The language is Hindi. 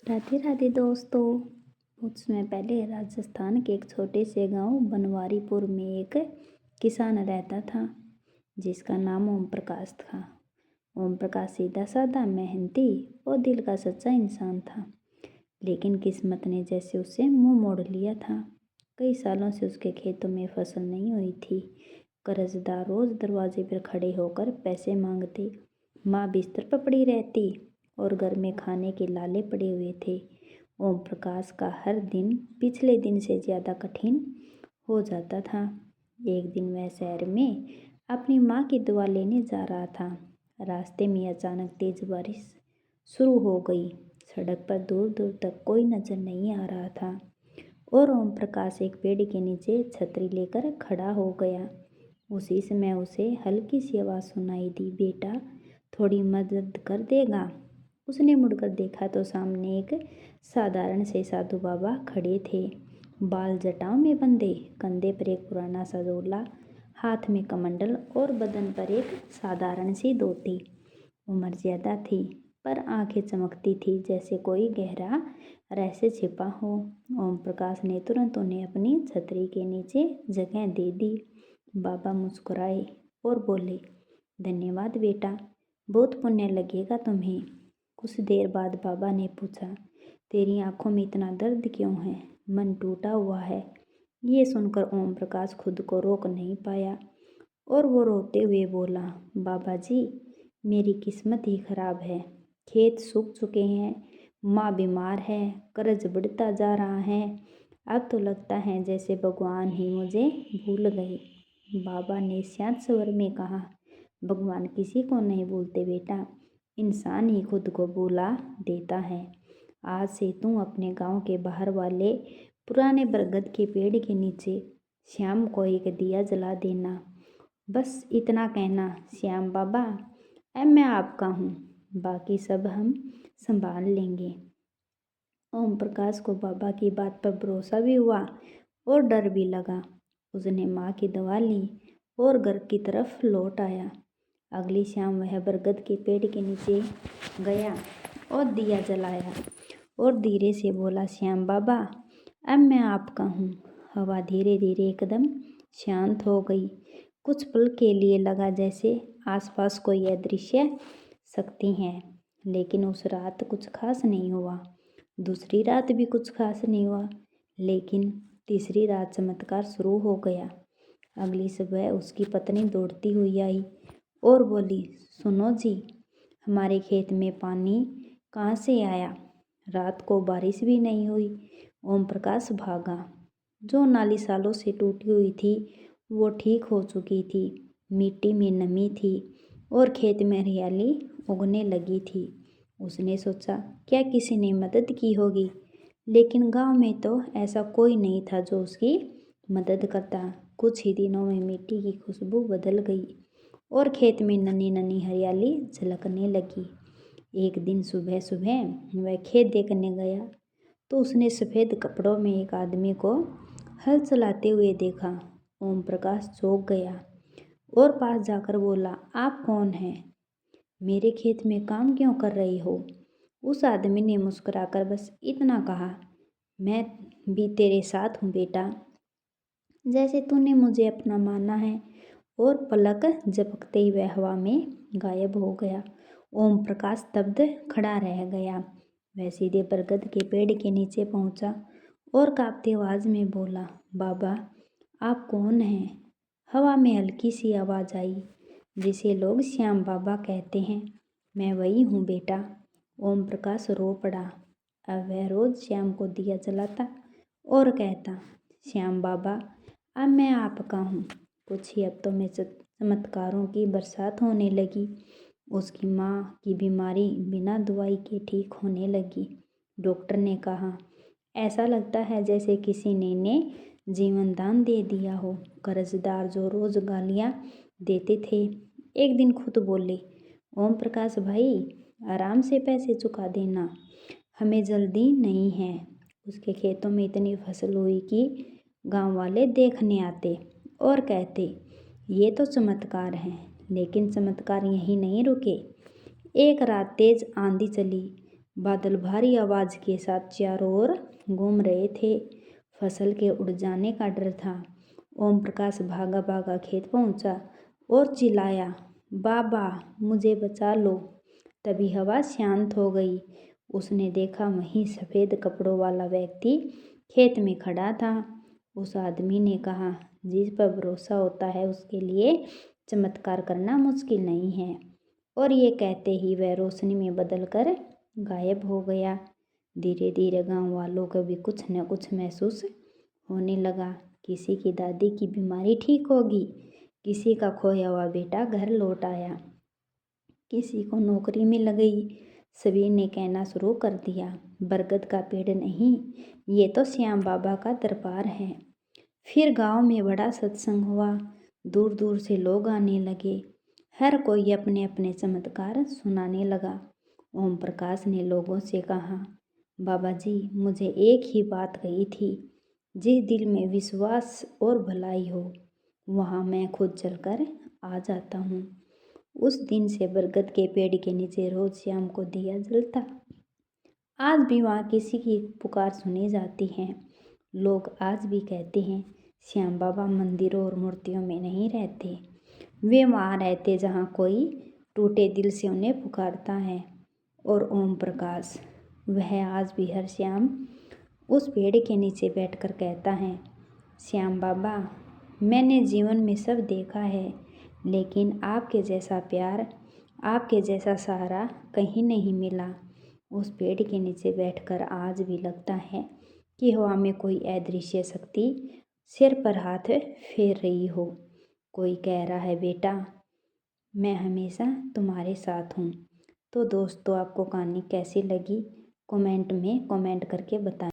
राधे राधे दोस्तों। कुछ समय पहले राजस्थान के एक छोटे से गांव बनवारीपुर में एक किसान रहता था जिसका नाम ओम प्रकाश था। ओम प्रकाश सीधा साधा मेहनती और दिल का सच्चा इंसान था, लेकिन किस्मत ने जैसे उसे मुंह मोड़ लिया था। कई सालों से उसके खेतों में फसल नहीं हुई थी। कर्जदार रोज दरवाजे पर खड़े होकर पैसे मांगते। माँ बिस्तर पर पड़ी रहती और घर में खाने के लाले पड़े हुए थे। ओम प्रकाश का हर दिन पिछले दिन से ज़्यादा कठिन हो जाता था। एक दिन वह शहर में अपनी माँ की दुआ लेने जा रहा था। रास्ते में अचानक तेज बारिश शुरू हो गई। सड़क पर दूर दूर तक कोई नजर नहीं आ रहा था और ओम प्रकाश एक पेड़ के नीचे छतरी लेकर खड़ा हो गया। उसी समय उसे हल्की सी आवाज़ सुनाई दी, बेटा थोड़ी मदद कर देगा। उसने मुड़कर देखा तो सामने एक साधारण से साधु बाबा खड़े थे। बाल जटाओं में बंधे, कंधे पर एक पुराना सा झोला, हाथ में कमंडल और बदन पर एक साधारण सी धोती। उम्र ज्यादा थी पर आंखें चमकती थी जैसे कोई गहरा रहस्य छिपा हो। ओम प्रकाश ने तुरंत उन्हें अपनी छतरी के नीचे जगह दे दी। बाबा मुस्कुराए और बोले, धन्यवाद बेटा, बहुत पुण्य लगेगा तुम्हें। कुछ देर बाद बाबा ने पूछा, तेरी आंखों में इतना दर्द क्यों है? मन टूटा हुआ है? ये सुनकर ओम प्रकाश खुद को रोक नहीं पाया और वो रोते हुए बोला, बाबा जी मेरी किस्मत ही खराब है। खेत सूख चुके हैं, माँ बीमार है, कर्ज बढ़ता जा रहा है। अब तो लगता है जैसे भगवान ही मुझे भूल गए। बाबा ने शांत स्वर में कहा, भगवान किसी को नहीं भूलते बेटा, इंसान ही खुद को भुला देता है। आज से तू अपने गांव के बाहर वाले पुराने बरगद के पेड़ के नीचे शाम को एक दिया जला देना। बस इतना कहना, श्याम बाबा अब मैं आपका हूँ, बाकी सब हम संभाल लेंगे। ओम प्रकाश को बाबा की बात पर भरोसा भी हुआ और डर भी लगा। उसने माँ की दवा ली और घर की तरफ लौट आया। अगली शाम वह बरगद के पेड़ के नीचे गया और दिया जलाया और धीरे से बोला, श्याम बाबा अब मैं आपका हूँ। हवा धीरे धीरे एकदम शांत हो गई। कुछ पल के लिए लगा जैसे आसपास कोई अदृश्य शक्ति है, लेकिन उस रात कुछ खास नहीं हुआ। दूसरी रात भी कुछ खास नहीं हुआ, लेकिन तीसरी रात चमत्कार शुरू हो गया। अगली सुबह उसकी पत्नी दौड़ती हुई आई और बोली, सुनो जी, हमारे खेत में पानी कहाँ से आया? रात को बारिश भी नहीं हुई। ओम प्रकाश भागा। जो नाली सालों से टूटी हुई थी वो ठीक हो चुकी थी। मिट्टी में नमी थी और खेत में हरियाली उगने लगी थी। उसने सोचा क्या किसी ने मदद की होगी, लेकिन गांव में तो ऐसा कोई नहीं था जो उसकी मदद करता। कुछ ही दिनों में मिट्टी की खुशबू बदल गई और खेत में नन्ही नन्ही हरियाली झलकने लगी। एक दिन सुबह सुबह वह खेत देखने गया तो उसने सफ़ेद कपड़ों में एक आदमी को हल चलाते हुए देखा। ओम प्रकाश चौंक गया और पास जाकर बोला, आप कौन हैं? मेरे खेत में काम क्यों कर रही हो? उस आदमी ने मुस्कुराकर बस इतना कहा, मैं भी तेरे साथ हूँ बेटा, जैसे तूने मुझे अपना माना है। और पलक झपकते ही वह हवा में गायब हो गया। ओम प्रकाश स्तब्ध खड़ा रह गया। वह सीधे बरगद के पेड़ के नीचे पहुंचा और कांपती आवाज़ में बोला, बाबा आप कौन हैं? हवा में हल्की सी आवाज़ आई, जिसे लोग श्याम बाबा कहते हैं। मैं वही हूँ बेटा। ओम प्रकाश रो पड़ा। अब वह रोज़ श्याम को दिया जलाता और कहता, श्याम बाबा अब मैं आपका हूँ। कुछ ही हफ्तों में चमत्कारों की बरसात होने लगी। उसकी माँ की बीमारी बिना दवाई के ठीक होने लगी। डॉक्टर ने कहा, ऐसा लगता है जैसे किसी ने जीवन दान दे दिया हो। कर्जदार जो रोज गालियाँ देते थे एक दिन खुद बोले, ओम प्रकाश भाई आराम से पैसे चुका देना, हमें जल्दी नहीं है। उसके खेतों में इतनी फसल हुई कि गांव वाले देखने आते और कहते, ये तो चमत्कार है। लेकिन चमत्कार यहीं नहीं रुके। एक रात तेज आंधी चली, बादल भारी आवाज के साथ चारों ओर घूम रहे थे। फसल के उड़ जाने का डर था। ओम प्रकाश भागा भागा खेत पहुंचा और चिल्लाया, बाबा मुझे बचा लो। तभी हवा शांत हो गई। उसने देखा वहीं सफ़ेद कपड़ों वाला व्यक्ति खेत में खड़ा था। उस आदमी ने कहा, जिस पर भरोसा होता है उसके लिए चमत्कार करना मुश्किल नहीं है। और ये कहते ही वह रोशनी में बदलकर गायब हो गया। धीरे धीरे गांव वालों को भी कुछ न कुछ महसूस होने लगा। किसी की दादी की बीमारी ठीक होगी, किसी का खोया हुआ बेटा घर लौट आया, किसी को नौकरी मिल गई। सभी ने कहना शुरू कर दिया, बरगद का पेड़ नहीं, ये तो श्याम बाबा का दरबार है। फिर गांव में बड़ा सत्संग हुआ। दूर दूर से लोग आने लगे। हर कोई अपने अपने चमत्कार सुनाने लगा। ओम प्रकाश ने लोगों से कहा, बाबा जी मुझे एक ही बात कही थी, जिस दिल में विश्वास और भलाई हो वहाँ मैं खुद चलकर आ जाता हूँ। उस दिन से बरगद के पेड़ के नीचे रोज शाम को दिया जलता। आज भी वहाँ किसी की पुकार सुनी जाती है। लोग आज भी कहते हैं, श्याम बाबा मंदिरों और मूर्तियों में नहीं रहते, वे वहाँ रहते जहाँ कोई टूटे दिल से उन्हें पुकारता है। और ओम प्रकाश, वह आज भी हर शाम उस पेड़ के नीचे बैठकर कहता है, श्याम बाबा मैंने जीवन में सब देखा है, लेकिन आपके जैसा प्यार, आपके जैसा सहारा कहीं नहीं मिला। उस पेड़ के नीचे बैठकर आज भी लगता है कि हवा में कोई अदृश्य शक्ति सिर पर हाथ फेर रही हो। कोई कह रहा है, बेटा मैं हमेशा तुम्हारे साथ हूँ। तो दोस्तों, आपको कहानी कैसी लगी कमेंट में कमेंट करके बताएं।